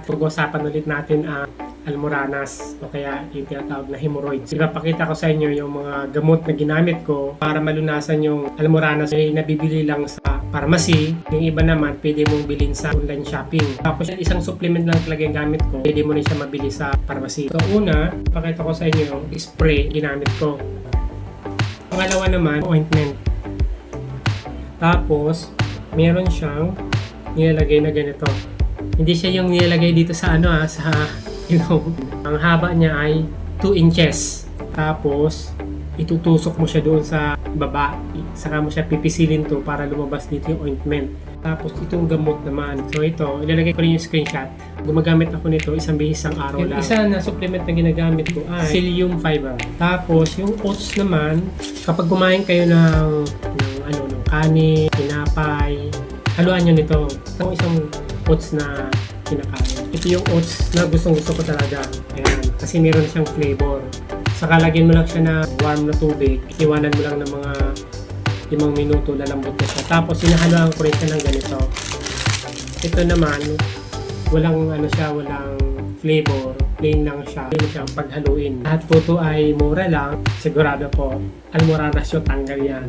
pag-usapan ulit natin ang almoranas o kaya yung tinatawag na hemorrhoids. Ipapakita ko sa inyo yung mga gamot na ginamit ko para malunasan yung almoranas ay nabibili lang sa pharmacy. Yung iba naman pwede mong bilhin sa online shopping. Tapos isang supplement lang talaga yung gamit ko, pwede mo rin siya mabili sa pharmacy. So una, ipakita ko sa inyo yung spray ginamit ko. Pangalawa naman, ointment. Tapos meron siyang nilalagay na ganito. Hindi siya yung nilalagay dito sa sa ang haba niya ay 2 inches. Tapos itutusok mo siya doon sa baba. Saka mo siya pipisilin to para lumabas dito yung ointment. Tapos itong gamot naman. So ito, ilalagay ko rin yung screenshot. Gumagamit ako nito isang bihis ang araw lang. Isa na supplement na ginagamit ko ay psyllium fiber. Tapos yung oats naman, kapag kumain kayo ng kanin, tinapay, haluan nyo nito. Itong isang oats na kinakain. Ito yung oats na gustong-gusto ko talaga. Ayan, kasi meron siyang flavor. Saka lagyan mo lang siya na warm na tubig. Iwanan mo lang ng mga 5 minuto, lalambot na siya. Tapos sinahaluan ko rin siya ng ganito. Ito naman, walang walang flavor. Plain lang siya. Plain siyang paghaluin. Lahat po ito ay mura lang. Sigurado po, almoranas yung tanggal yan.